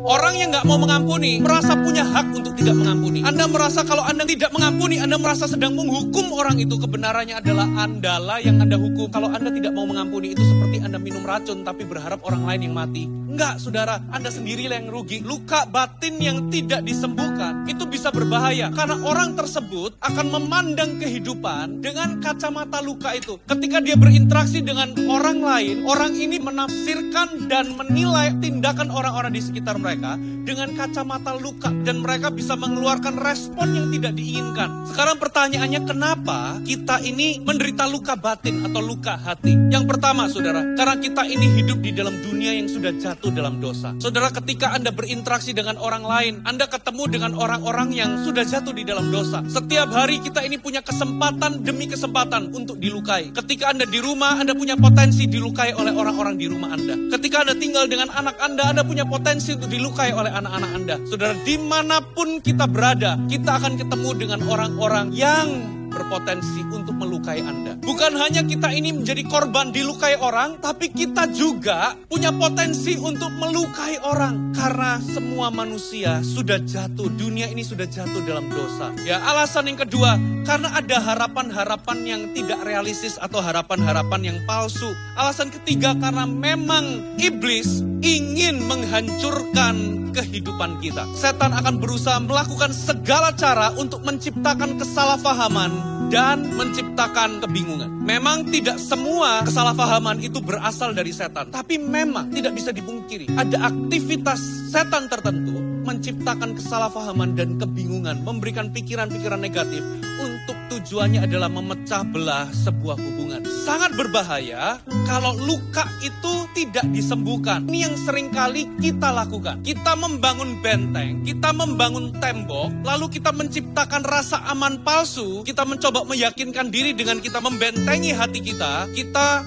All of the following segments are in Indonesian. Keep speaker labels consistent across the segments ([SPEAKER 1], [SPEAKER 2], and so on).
[SPEAKER 1] Orang yang nggak mau mengampuni, merasa punya hak untuk tidak mengampuni. Anda merasa kalau Anda tidak mengampuni, Anda merasa sedang menghukum orang itu. Kebenarannya adalah Andalah yang Anda hukum. Kalau Anda tidak mau mengampuni, itu seperti Anda minum racun, tapi berharap orang lain yang mati. Enggak, saudara, Anda sendirilah yang rugi. Luka batin yang tidak disembuhkan, itu bisa berbahaya. Karena orang tersebut akan memandang kehidupan dengan kacamata luka itu. Ketika dia berinteraksi dengan orang lain, orang ini menafsirkan dan menilai tindakan orang-orang di sekitar mereka dengan kacamata luka. Dan mereka bisa mengeluarkan respon yang tidak diinginkan. Sekarang pertanyaannya, kenapa kita ini menderita luka batin atau luka hati? Yang pertama, saudara, karena kita ini hidup di dalam dunia yang sudah jatuh dalam dosa. Saudara, ketika Anda berinteraksi dengan orang lain, Anda ketemu dengan orang-orang yang sudah jatuh di dalam dosa. Setiap hari kita ini punya kesempatan demi kesempatan untuk dilukai. Ketika Anda di rumah, Anda punya potensi dilukai oleh orang-orang di rumah Anda. Ketika Anda tinggal dengan anak Anda punya potensi untuk dilukai oleh anak-anak Anda. Saudara, dimanapun kita berada, kita akan ketemu dengan orang-orang yang berpotensi untuk melukai Anda. Bukan hanya kita ini menjadi korban dilukai orang, tapi kita juga punya potensi untuk melukai orang. Karena semua manusia sudah jatuh, dunia ini sudah jatuh dalam dosa. Ya, alasan yang kedua, karena ada harapan-harapan yang tidak realistis atau harapan-harapan yang palsu. Alasan ketiga, karena memang iblis ingin menghancurkan kehidupan kita. Setan akan berusaha melakukan segala cara untuk menciptakan kesalahpahaman dan menciptakan kebingungan. Memang tidak semua kesalahpahaman itu berasal dari setan, tapi memang tidak bisa dipungkiri. Ada aktivitas setan tertentu menciptakan kesalahpahaman dan kebingungan, memberikan pikiran-pikiran negatif untuk tujuannya adalah memecah belah sebuah hubungan. Sangat berbahaya kalau luka itu tidak disembuhkan. Ini yang seringkali kita lakukan. Kita membangun benteng, kita membangun tembok, lalu kita menciptakan rasa aman palsu. Kita mencoba meyakinkan diri dengan kita membentengi hati kita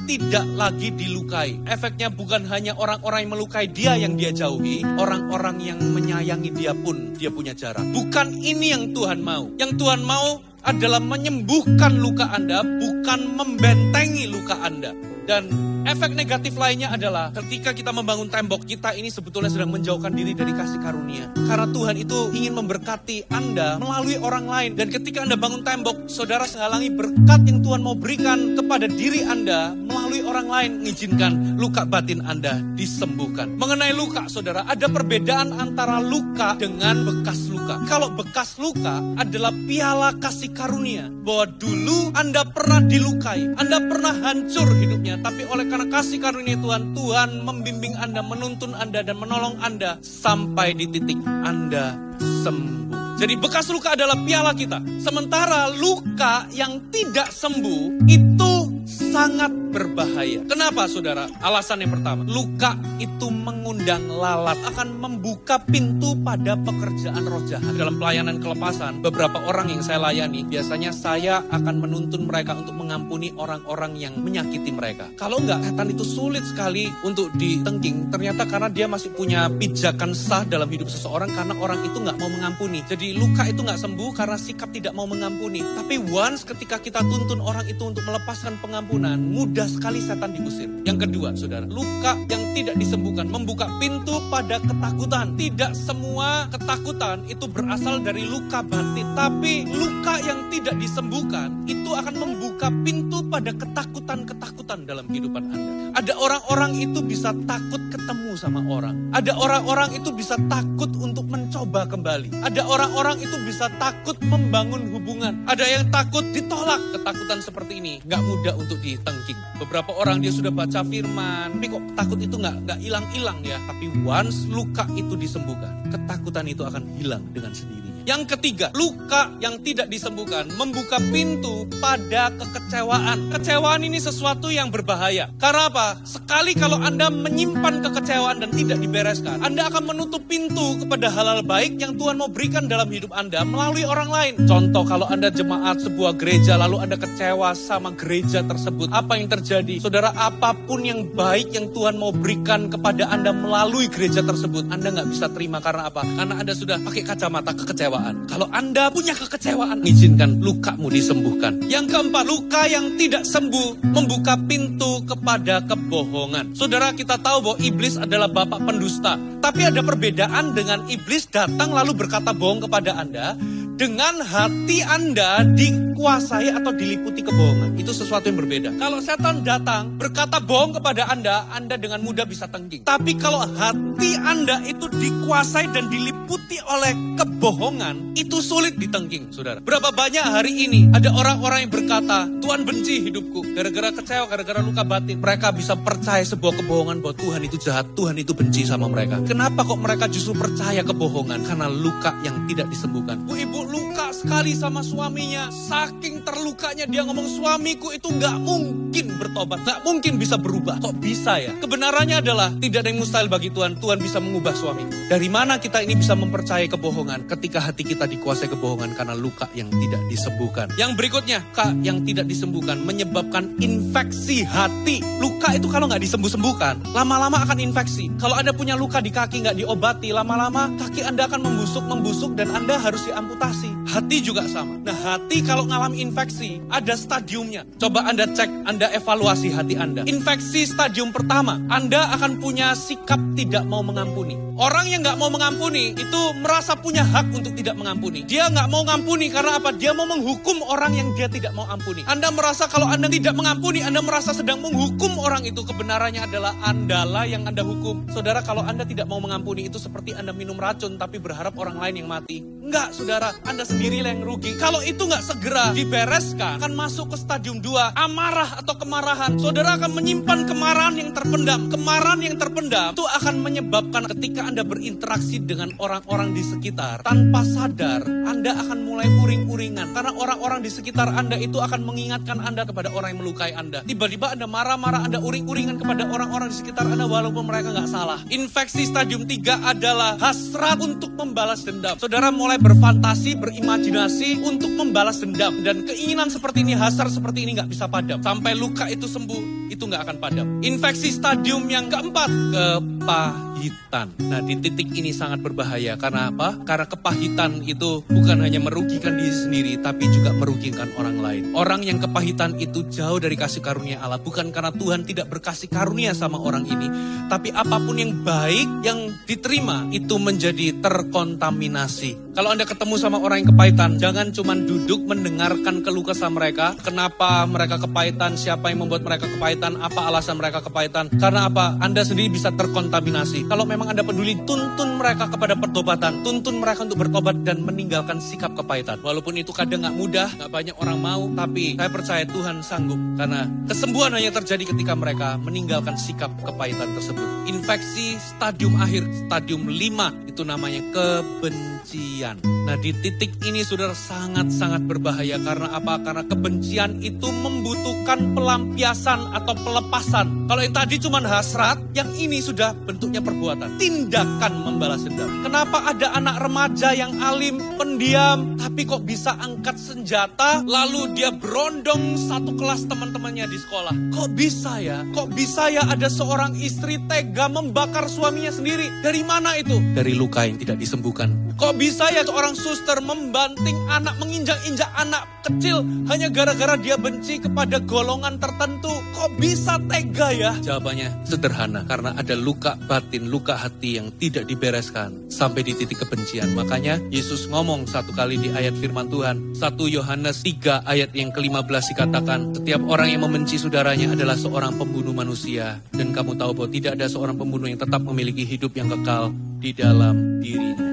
[SPEAKER 1] tidak lagi dilukai. Efeknya bukan hanya orang-orang yang melukai dia yang dia jauhi, orang-orang yang menyayangi dia pun dia punya jarak. Bukan ini yang Tuhan mau. Yang Tuhan mau adalah menyembuhkan luka Anda, bukan membentengi luka Anda. Dan efek negatif lainnya adalah ketika kita membangun tembok, kita ini sebetulnya sedang menjauhkan diri dari kasih karunia. Karena Tuhan itu ingin memberkati Anda melalui orang lain. Dan ketika Anda bangun tembok, saudara menghalangi berkat yang Tuhan mau berikan kepada diri Anda melalui orang lain, mengizinkan luka batin Anda disembuhkan. Mengenai luka, saudara, ada perbedaan antara luka dengan bekas luka. Kalau bekas luka adalah piala kasih karunia. Bahwa dulu Anda pernah dilukai, Anda pernah hancur hidupnya. Tapi oleh karena kasih karunia Tuhan, Tuhan membimbing Anda, menuntun Anda, dan menolong Anda sampai di titik Anda sembuh. Jadi bekas luka adalah piala kita. Sementara luka yang tidak sembuh itu sangat berbahaya. Kenapa, saudara? Alasan yang pertama, luka itu mengundang lalat, akan membuka pintu pada pekerjaan roh jahat. Dalam pelayanan kelepasan, beberapa orang yang saya layani, biasanya saya akan menuntun mereka untuk mengampuni orang-orang yang menyakiti mereka. Kalau enggak, setan itu sulit sekali untuk ditengking. Ternyata karena dia masih punya pijakan sah dalam hidup seseorang, karena orang itu nggak mau mengampuni. Jadi luka itu nggak sembuh karena sikap tidak mau mengampuni. Tapi once ketika kita tuntun orang itu untuk melepaskan pengampunan, mudah sekali setan diusir. Yang kedua, saudara, luka yang tidak disembuhkan membuka pintu pada ketakutan. Tidak semua ketakutan itu berasal dari luka batin, tapi luka yang tidak disembuhkan itu akan membuka pintu pada ketakutan-ketakutan dalam kehidupan Anda. Ada orang-orang itu bisa takut ketemu sama orang. Ada orang-orang itu bisa takut untuk mencoba kembali. Ada orang-orang itu bisa takut membangun hubungan. Ada yang takut ditolak. Ketakutan seperti ini nggak mudah untuk ditengking. Beberapa orang dia sudah baca firman, tapi kok takut itu nggak hilang-hilang ya. Tapi once luka itu disembuhkan, ketakutan itu akan hilang dengan sendirinya. Yang ketiga, luka yang tidak disembuhkan membuka pintu pada kekecewaan. Kekecewaan ini sesuatu yang berbahaya. Karena apa? Sekali kalau Anda menyimpan kekecewaan dan tidak dibereskan, Anda akan menutup pintu kepada hal-hal baik yang Tuhan mau berikan dalam hidup Anda melalui orang lain. Contoh, kalau Anda jemaat sebuah gereja lalu Anda kecewa sama gereja tersebut, apa yang terjadi? Saudara, apapun yang baik yang Tuhan mau berikan kepada Anda melalui gereja tersebut, Anda nggak bisa terima. Karena apa? Karena Anda sudah pakai kacamata kekecewaan. kekecewaan. Kalau Anda punya kekecewaan, izinkan lukamu disembuhkan. Yang keempat, luka yang tidak sembuh membuka pintu kepada kebohongan. Saudara, kita tahu bahwa iblis adalah bapak pendusta. Tapi ada perbedaan dengan iblis datang lalu berkata bohong kepada Anda, dengan hati Anda dikuasai atau diliputi kebohongan. Itu sesuatu yang berbeda. Kalau setan datang berkata bohong kepada Anda dengan mudah bisa tengking. Tapi kalau hati Anda itu dikuasai dan diliputi oleh kebohongan, itu sulit ditengking, saudara. Berapa banyak hari ini ada orang-orang yang berkata, Tuhan benci hidupku. Gara-gara kecewa, gara-gara luka batin. Mereka bisa percaya sebuah kebohongan bahwa Tuhan itu jahat, Tuhan itu benci sama mereka. Kenapa kok mereka justru percaya kebohongan? Karena luka yang tidak disembuhkan. Bu, ibu luka sekali sama suaminya. Saking terlukanya dia ngomong, suamiku itu gak mungkin bertobat, gak mungkin bisa berubah. Kok bisa ya? Kebenarannya adalah tidak ada yang mustahil bagi Tuhan. Tuhan bisa mengubah suami. Dari mana kita ini bisa mempercayai kebohongan? Ketika hati kita dikuasai kebohongan karena luka yang tidak disembuhkan. Yang berikutnya, luka yang tidak disembuhkan menyebabkan infeksi hati. Luka itu kalau gak disembuh-sembuhkan, lama-lama akan infeksi. Kalau Anda punya luka di kaki gak diobati, lama-lama kaki Anda akan membusuk dan Anda harus diamputasi. Hati juga sama. Nah, hati kalau ngalami infeksi, ada stadiumnya. Coba Anda cek, Anda evaluasi hati Anda. Infeksi stadium pertama, Anda akan punya sikap tidak mau mengampuni. Orang yang gak mau mengampuni, itu merasa punya hak untuk tidak mengampuni. Dia gak mau mengampuni karena apa? Dia mau menghukum orang yang dia tidak mau ampuni. Anda merasa kalau Anda tidak mengampuni, Anda merasa sedang menghukum orang itu. Kebenarannya adalah Andalah yang Anda hukum. Saudara, kalau Anda tidak mau mengampuni, itu seperti Anda minum racun tapi berharap orang lain yang mati. Enggak, saudara, Anda sendiri yang rugi. Kalau itu nggak segera dibereskan, akan masuk ke stadium 2, amarah atau kemarahan. Saudara akan menyimpan kemarahan yang terpendam. Kemarahan yang terpendam itu akan menyebabkan ketika Anda berinteraksi dengan orang-orang di sekitar, tanpa sadar, Anda akan mulai uring-uringan. Karena orang-orang di sekitar Anda itu akan mengingatkan Anda kepada orang yang melukai Anda. Tiba-tiba Anda marah-marah, Anda uring-uringan kepada orang-orang di sekitar Anda walaupun mereka nggak salah. Infeksi stadium 3 adalah hasrat untuk membalas dendam. Saudara mulai berfantasi, berimajinasi untuk membalas dendam. Dan keinginan seperti ini, hasrat seperti ini gak bisa padam. Sampai luka itu sembuh, itu gak akan padam. Infeksi stadium yang keempat, kepahitan. Nah, di titik ini sangat berbahaya. Karena apa? Karena kepahitan itu bukan hanya merugikan diri sendiri, tapi juga merugikan orang lain. Orang yang kepahitan itu jauh dari kasih karunia Allah. Bukan karena Tuhan tidak berkasih karunia sama orang ini, tapi apapun yang baik yang diterima itu menjadi terkontaminasi. Kalau Anda ketemu sama orang yang kepahitan, jangan cuma duduk mendengarkan keluh kesah mereka. Kenapa mereka kepahitan, siapa yang membuat mereka kepahitan, apa alasan mereka kepahitan. Karena apa? Anda sendiri bisa terkontaminasi. Kalau memang Anda peduli, tuntun mereka kepada pertobatan. Tuntun mereka untuk bertobat dan meninggalkan sikap kepahitan. Walaupun itu kadang gak mudah, gak banyak orang mau. Tapi saya percaya Tuhan sanggup. Karena kesembuhan hanya terjadi ketika mereka meninggalkan sikap kepahitan tersebut. Infeksi stadium akhir, stadium 5, itu namanya kebencian. Nah, di titik ini saudara sangat-sangat berbahaya. Karena apa? Karena kebencian itu membutuhkan pelampiasan atau pelepasan. Kalau yang tadi cuma hasrat, yang ini sudah bentuknya perbuatan. Tindakan membalas dendam. Kenapa ada anak remaja yang alim, pendiam, tapi kok bisa angkat senjata, lalu dia berondong satu kelas teman-temannya di sekolah? Kok bisa ya? Kok bisa ya ada seorang istri tega membakar suaminya sendiri? Dari mana itu? Dari luka yang tidak disembuhkan. Kok bisa ya seorang suster membanting anak, menginjak-injak anak kecil hanya gara-gara dia benci kepada golongan tertentu? Kok bisa tega ya? Jawabannya sederhana, karena ada luka batin, luka hati yang tidak dibereskan sampai di titik kebencian. Makanya Yesus ngomong satu kali di ayat firman Tuhan, 1 Yohanes 3 ayat yang ke-15 dikatakan, setiap orang yang membenci saudaranya adalah seorang pembunuh manusia. Dan kamu tahu bahwa tidak ada seorang pembunuh yang tetap memiliki hidup yang kekal di dalam dirinya.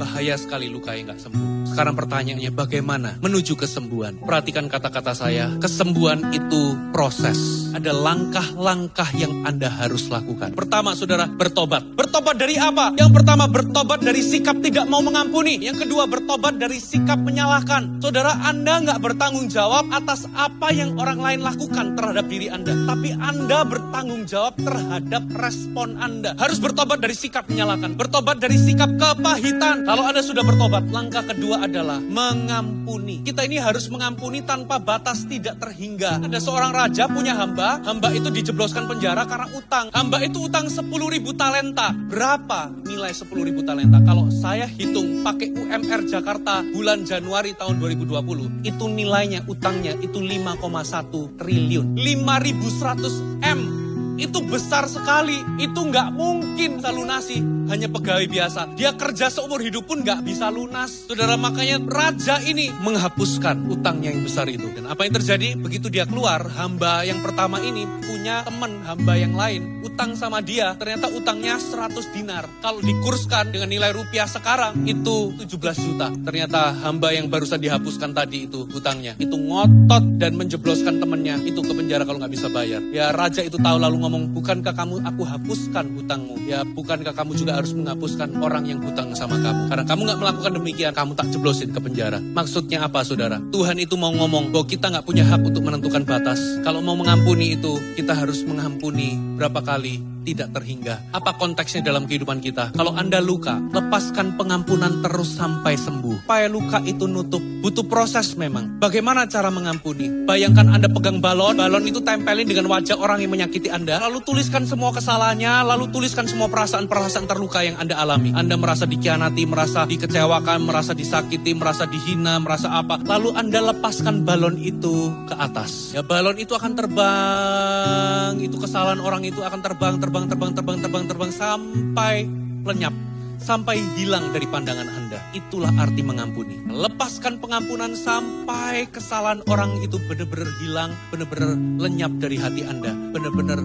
[SPEAKER 1] Bahaya sekali luka yang gak sembuh. Sekarang pertanyaannya, bagaimana menuju kesembuhan? Perhatikan kata-kata saya, kesembuhan itu proses. Ada langkah-langkah yang Anda harus lakukan. Pertama, saudara, bertobat. Bertobat dari apa? Yang pertama, bertobat dari sikap tidak mau mengampuni. Yang kedua, bertobat dari sikap menyalahkan. Saudara, Anda gak bertanggung jawab atas apa yang orang lain lakukan terhadap diri Anda. Tapi Anda bertanggung jawab terhadap respon Anda. Harus bertobat dari sikap menyalahkan. Bertobat dari sikap kepahitan. Kalau Anda sudah bertobat, langkah kedua kedua adalah mengampuni. Kita ini harus mengampuni tanpa batas, tidak terhingga. Ada seorang raja punya hamba itu dijebloskan penjara karena utang. Hamba itu utang 10.000 talenta. Berapa nilai 10.000 talenta? Kalau saya hitung pakai UMR Jakarta bulan Januari tahun 2020, itu nilainya utangnya itu 5,1 triliun. 5.100 M. Itu besar sekali. Itu nggak mungkin bisa lunasi. Hanya pegawai biasa. Dia kerja seumur hidup pun nggak bisa lunas. Saudara, makanya raja ini menghapuskan utangnya yang besar itu. Dan apa yang terjadi? Begitu dia keluar, hamba yang pertama ini punya teman hamba yang lain. Utang sama dia, ternyata utangnya 100 dinar. Kalau dikurskan dengan nilai rupiah sekarang, itu 17 juta. Ternyata hamba yang barusan dihapuskan tadi itu utangnya. Itu ngotot dan menjebloskan temannya itu ke penjara kalau nggak bisa bayar. Ya, raja itu tahu lalu ngomong, bukankah kamu aku hapuskan hutangmu? Ya, bukankah kamu juga harus menghapuskan orang yang hutang sama kamu? Karena kamu gak melakukan demikian, kamu tak jeblosin ke penjara. Maksudnya apa, saudara? Tuhan itu mau ngomong bahwa kita gak punya hak untuk menentukan batas. Kalau mau mengampuni itu, kita harus mengampuni berapa kali, tidak terhingga. Apa konteksnya dalam kehidupan kita? Kalau Anda luka, lepaskan pengampunan terus sampai sembuh. Supaya luka itu nutup, butuh proses memang. Bagaimana cara mengampuni? Bayangkan Anda pegang balon itu tempelin dengan wajah orang yang menyakiti Anda, lalu tuliskan semua kesalahannya, lalu tuliskan semua perasaan-perasaan terluka yang Anda alami. Anda merasa dikhianati, merasa dikecewakan, merasa disakiti, merasa dihina, merasa apa. Lalu Anda lepaskan balon itu ke atas. Ya, balon itu akan terbang, itu kesalahan orang itu akan terbang sampai lenyap, sampai hilang dari pandangan Anda. Itulah arti mengampuni. Lepaskan pengampunan sampai kesalahan orang itu benar-benar hilang, benar-benar lenyap dari hati Anda, benar-benar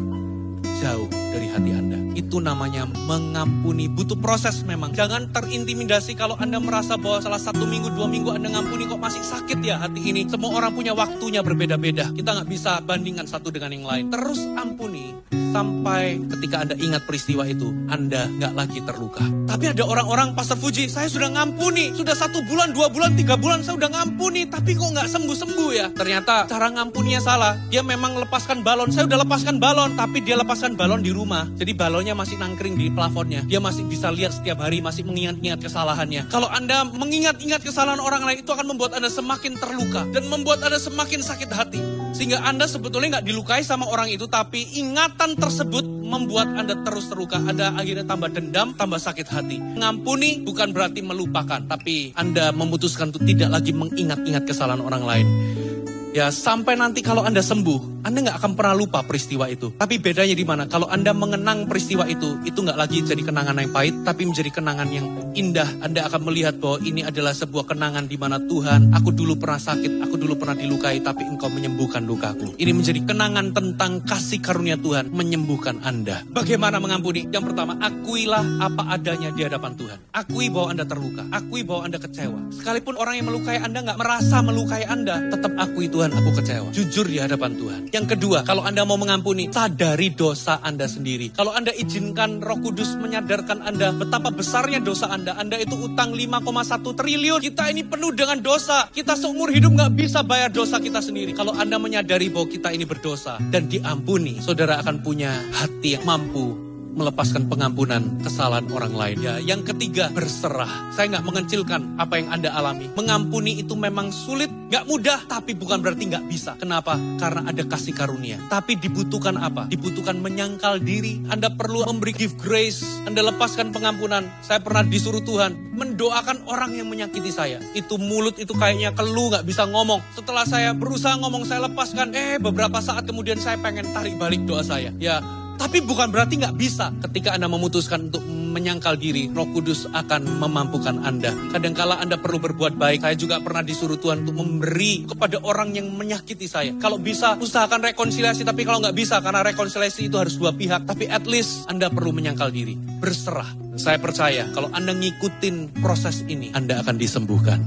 [SPEAKER 1] jauh dari hati Anda. Itu namanya mengampuni. Butuh proses memang. Jangan terintimidasi kalau Anda merasa bahwa salah 1 minggu, 2 minggu Anda ngampuni kok masih sakit ya hati ini. Semua orang punya waktunya berbeda-beda. Kita nggak bisa bandingkan satu dengan yang lain. Terus ampuni sampai ketika Anda ingat peristiwa itu, Anda nggak lagi terluka. Tapi ada orang-orang, Pastor Fuji, saya sudah ngampuni. Sudah 1 bulan, 2 bulan, 3 bulan saya sudah ngampuni. Tapi kok nggak sembuh-sembuh ya? Ternyata cara ngampuninya salah. Dia memang lepaskan balon. Saya sudah lepaskan balon, tapi dia lepaskan balon di rumah. Jadi balonnya masih nangkring di plafonnya. Dia masih bisa lihat setiap hari, masih mengingat-ingat kesalahannya. Kalau Anda mengingat-ingat kesalahan orang lain, itu akan membuat Anda semakin terluka dan membuat Anda semakin sakit hati. Sehingga Anda sebetulnya nggak dilukai sama orang itu, tapi ingatan tersebut membuat Anda terus terluka. Anda akhirnya tambah dendam, tambah sakit hati. Mengampuni bukan berarti melupakan, tapi Anda memutuskan untuk tidak lagi mengingat-ingat kesalahan orang lain. Ya, sampai nanti kalau Anda sembuh, Anda nggak akan pernah lupa peristiwa itu. Tapi bedanya di mana? Kalau Anda mengenang peristiwa itu nggak lagi jadi kenangan yang pahit, tapi menjadi kenangan yang indah. Anda akan melihat bahwa ini adalah sebuah kenangan di mana Tuhan, aku dulu pernah sakit, aku dulu pernah dilukai, tapi Engkau menyembuhkan lukaku. Ini menjadi kenangan tentang kasih karunia Tuhan menyembuhkan Anda. Bagaimana mengampuni? Yang pertama, akuilah apa adanya di hadapan Tuhan. Akui bahwa Anda terluka, akui bahwa Anda kecewa. Sekalipun orang yang melukai Anda nggak merasa melukai Anda, tetap akui Tuhan, aku kecewa. Jujur di hadapan Tuhan. Yang kedua, kalau Anda mau mengampuni, sadari dosa Anda sendiri. Kalau Anda izinkan Roh Kudus menyadarkan Anda betapa besarnya dosa Anda itu utang 5,1 triliun. Kita ini penuh dengan dosa. Kita seumur hidup gak bisa bayar dosa kita sendiri. Kalau Anda menyadari bahwa kita ini berdosa dan diampuni, saudara akan punya hati yang mampu melepaskan pengampunan kesalahan orang lain. Ya, yang ketiga, berserah. Saya nggak mengecilkan apa yang Anda alami. Mengampuni itu memang sulit, nggak mudah, tapi bukan berarti nggak bisa. Kenapa? Karena ada kasih karunia. Tapi dibutuhkan apa? Dibutuhkan menyangkal diri. Anda perlu memberi give grace. Anda lepaskan pengampunan. Saya pernah disuruh Tuhan mendoakan orang yang menyakiti saya. Itu mulut itu kayaknya keluh, nggak bisa ngomong. Setelah saya berusaha ngomong, saya lepaskan. Beberapa saat kemudian saya pengen tarik balik doa saya. Ya, tapi bukan berarti nggak bisa. Ketika Anda memutuskan untuk menyangkal diri, Roh Kudus akan memampukan Anda. Kadangkala Anda perlu berbuat baik. Saya juga pernah disuruh Tuhan untuk memberi kepada orang yang menyakiti saya. Kalau bisa, usahakan rekonsiliasi. Tapi kalau nggak bisa, karena rekonsiliasi itu harus dua pihak. Tapi at least Anda perlu menyangkal diri. Berserah. Saya percaya kalau Anda ngikutin proses ini, Anda akan disembuhkan.